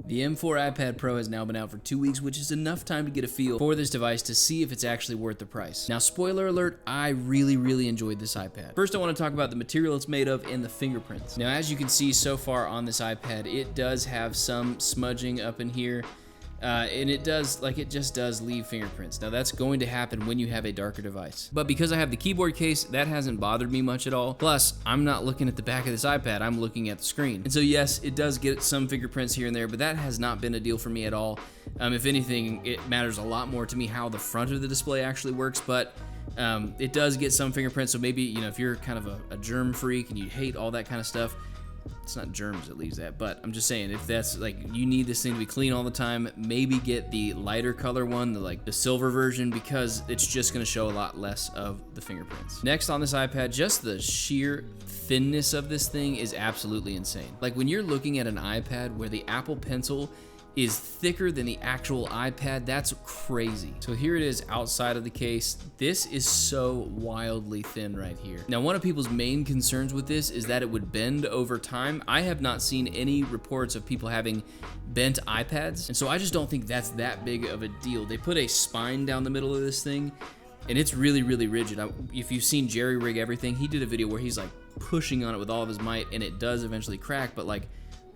The M4 iPad Pro has now been out for 2 weeks, which is enough time to get a feel for this device to see if it's actually worth the price. Now, spoiler alert, I really enjoyed this iPad. First, I want to talk about the material it's made of and the fingerprints. Now, as you can see so far on this iPad, it does have some smudging up in here. And it just does leave fingerprints. Now that's going to happen when you have a darker device. But because I have the keyboard case, that hasn't bothered me much at all. Plus, I'm not looking at the back of this iPad, I'm looking at the screen. And so yes, it does get some fingerprints here and there, but that has not been a deal for me at all. If anything, it matters a lot more to me how the front of the display actually works, but it does get some fingerprints, so maybe, you know, if you're kind of a germ freak and you hate all that kind of stuff, it's not germs that leaves that, but I'm just saying, if that's like, you need this thing to be clean all the time, maybe get the lighter color one, the silver version, because it's just gonna show a lot less of the fingerprints. Next on this iPad, just the sheer thinness of this thing is absolutely insane. Like when you're looking at an iPad where the Apple Pencil is thicker than the actual iPad, that's crazy. So here it is outside of the case. This is so wildly thin right here. Now, one of people's main concerns with this is that it would bend over time. I have not seen any reports of people having bent iPads, and so I just don't think that's that big of a deal. They put a spine down the middle of this thing, and it's really rigid. If you've seen Jerry Rig Everything, he did a video where he's like pushing on it with all of his might, and it does eventually crack, but like,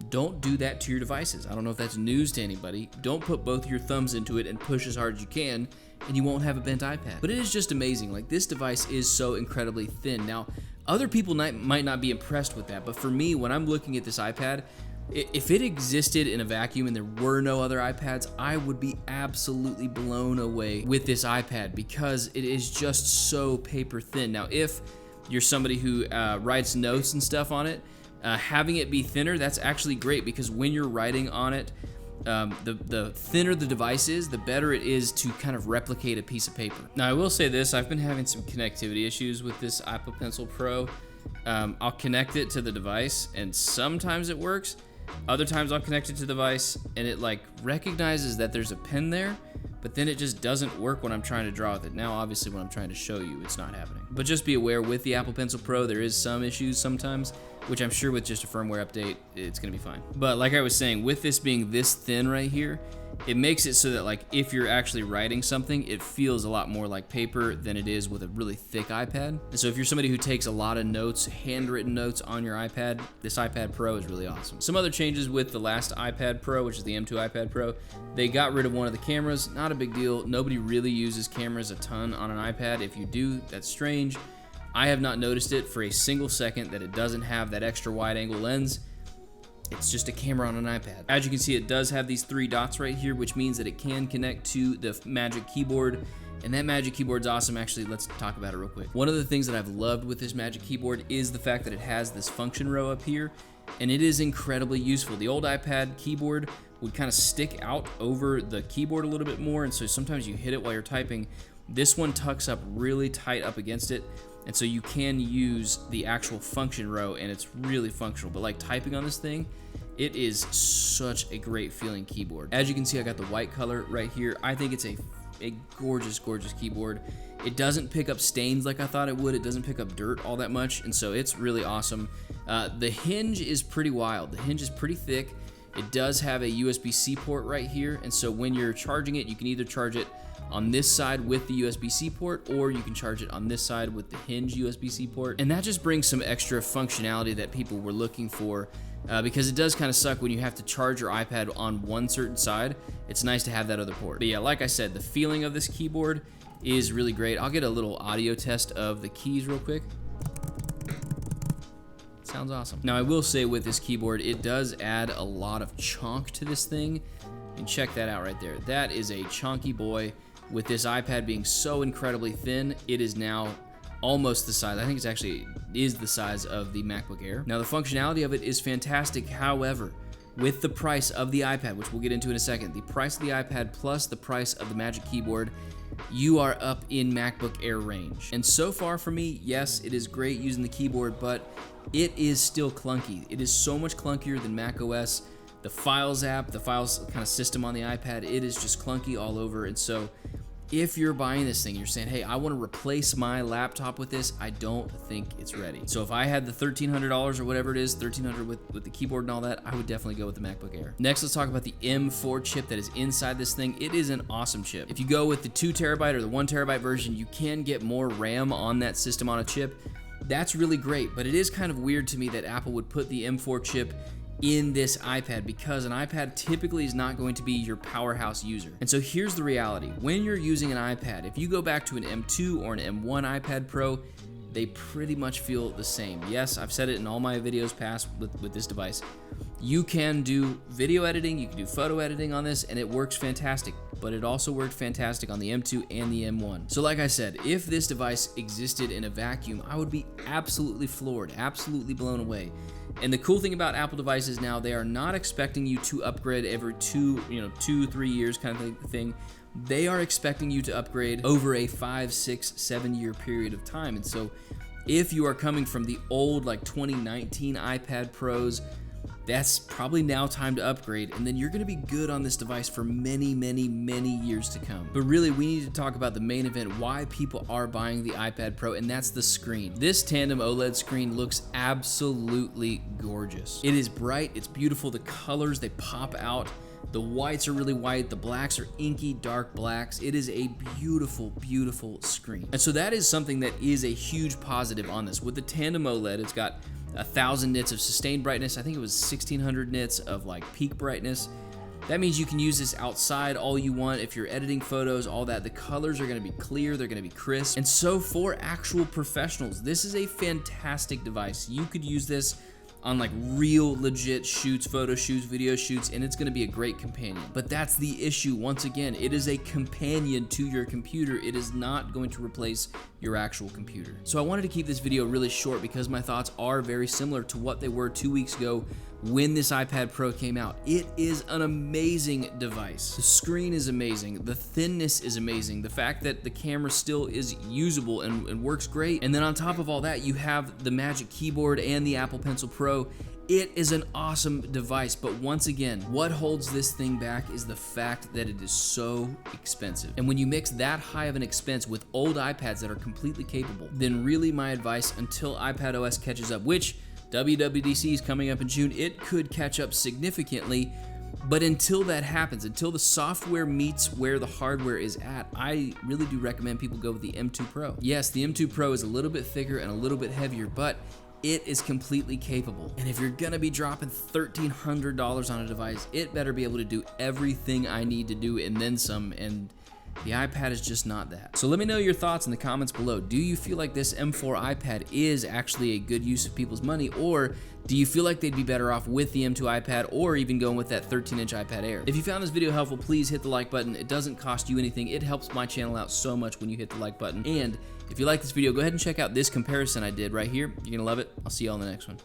don't do that to your devices. I don't know if that's news to anybody. Don't put both your thumbs into it and push as hard as you can, and you won't have a bent iPad. But it is just amazing. Like, this device is so incredibly thin. Now, other people might not be impressed with that, but for me, when I'm looking at this iPad, if it existed in a vacuum and there were no other iPads, I would be absolutely blown away with this iPad because it is just so paper thin. Now, if you're somebody who writes notes and stuff on it, having it be thinner, that's actually great, because when you're writing on it, the thinner the device is, the better it is to kind of replicate a piece of paper. Now, I will say this, I've been having some connectivity issues with this Apple Pencil Pro. I'll connect it to the device, and sometimes it works. Other times I'll connect it to the device, and it like recognizes that there's a pen there, but then it just doesn't work when I'm trying to draw with it. Now, obviously, when I'm trying to show you, it's not happening. But just be aware, with the Apple Pencil Pro, there is some issues sometimes, which I'm sure with just a firmware update, it's gonna be fine. But like I was saying, with this being this thin right here, it makes it so that like if you're actually writing something, it feels a lot more like paper than it is with a really thick iPad. And so if you're somebody who takes a lot of notes, handwritten notes on your iPad, this iPad Pro is really awesome. Some other changes with the last iPad Pro, which is the M2 iPad Pro, they got rid of one of the cameras. Not a big deal. Nobody really uses cameras a ton on an iPad. If you do, that's strange. I have not noticed it for a single second that it doesn't have that extra wide angle lens. It's just a camera on an iPad. As you can see, it does have these 3 dots right here, which means that it can connect to the Magic Keyboard, and that Magic Keyboard's awesome. Actually, let's talk about it real quick. One of the things that I've loved with this Magic Keyboard is the fact that it has this function row up here, and it is incredibly useful. The old iPad keyboard would kind of stick out over the keyboard a little bit more, and so sometimes you hit it while you're typing. This one tucks up really tight up against it, and so you can use the actual function row, and it's really functional. But like typing on this thing, it is such a great feeling keyboard. As you can see, I got the white color right here. I think it's a gorgeous keyboard. It doesn't pick up stains like I thought it would. It doesn't pick up dirt all that much, and so it's really awesome. The hinge is pretty wild. The hinge is pretty thick. It does have a USB-C port right here, and so when you're charging it, you can either charge it on this side with the USB-C port, or you can charge it on this side with the hinge USB-C port. And that just brings some extra functionality that people were looking for, because it does kind of suck when you have to charge your iPad on one certain side. It's nice to have that other port. But yeah, like I said, the feeling of this keyboard is really great. I'll get a little audio test of the keys real quick. Sounds awesome. Now, I will say with this keyboard, it does add a lot of chonk to this thing. And check that out right there. That is a chonky boy. With this iPad being so incredibly thin, it is now almost the size, I think it's actually is the size of the MacBook Air. Now, the functionality of it is fantastic. However, with the price of the iPad, which we'll get into in a second, the price of the iPad plus the price of the Magic Keyboard, you are up in MacBook Air range. And so far for me, yes, it is great using the keyboard, but it is still clunky. It is so much clunkier than macOS. The Files app, the Files kind of system on the iPad, it is just clunky all over. And so if you're buying this thing, you're saying, hey, I want to replace my laptop with this, I don't think it's ready. So if I had the $1,300 or whatever it is, $1,300 with the keyboard and all that, I would definitely go with the MacBook Air. Next, let's talk about the M4 chip that is inside this thing. It is an awesome chip. If you go with the 2 terabyte or the 1 terabyte version, you can get more RAM on that system on a chip. That's really great, but it is kind of weird to me that Apple would put the M4 chip in this iPad, because an iPad typically is not going to be your powerhouse user. And so here's the reality. When you're using an iPad, if you go back to an M2 or an M1 iPad Pro, they pretty much feel the same. Yes, I've said it in all my videos past with this device. You can do video editing, you can do photo editing on this, and it works fantastic, but it also worked fantastic on the M2 and the M1. So like I said, if this device existed in a vacuum, I would be absolutely floored, absolutely blown away. And the cool thing about Apple devices now, they are not expecting you to upgrade every 2-3 years kind of thing. They are expecting you to upgrade over a 5, 6, 7 year period of time. And so if you are coming from the old like 2019 iPad Pros, that's probably now time to upgrade, and then you're going to be good on this device for many, many, many years to come. But really, we need to talk about the main event, why people are buying the iPad Pro, and that's the screen. This Tandem OLED screen looks absolutely gorgeous. It is bright, it's beautiful, the colors, they pop out. The whites are really white, the blacks are inky, dark blacks. It is a beautiful, beautiful screen. And so that is something that is a huge positive on this. With the Tandem OLED, it's got 1,000 nits of sustained brightness. I think it was 1,600 nits of like peak brightness. That means you can use this outside all you want. If you're editing photos, all that, the colors are gonna be clear, they're gonna be crisp. And so for actual professionals, this is a fantastic device. You could use this on like real legit shoots, photo shoots, video shoots, and it's gonna be a great companion. But that's the issue. Once again, it is a companion to your computer. It is not going to replace your actual computer. So I wanted to keep this video really short because my thoughts are very similar to what they were 2 weeks ago when this iPad Pro came out. It is an amazing device. The screen is amazing. The thinness is amazing. The fact that the camera still is usable and works great. And then on top of all that, you have the Magic Keyboard and the Apple Pencil Pro. It is an awesome device, but once again, what holds this thing back is the fact that it is so expensive. And when you mix that high of an expense with old iPads that are completely capable, then really my advice until iPadOS catches up, which WWDC is coming up in June, it could catch up significantly. But until that happens, until the software meets where the hardware is at, I really do recommend people go with the M2 Pro. Yes, the M2 Pro is a little bit thicker and a little bit heavier, but it is completely capable. And if you're gonna be dropping $1,300 on a device, it better be able to do everything I need to do and then some, and the iPad is just not that. So let me know your thoughts in the comments below. Do you feel like this M4 iPad is actually a good use of people's money, or do you feel like they'd be better off with the M2 iPad or even going with that 13-inch iPad Air? If you found this video helpful, please hit the like button. It doesn't cost you anything. It helps my channel out so much when you hit the like button. And if you like this video, go ahead and check out this comparison I did right here. You're gonna love it. I'll see you all in the next one.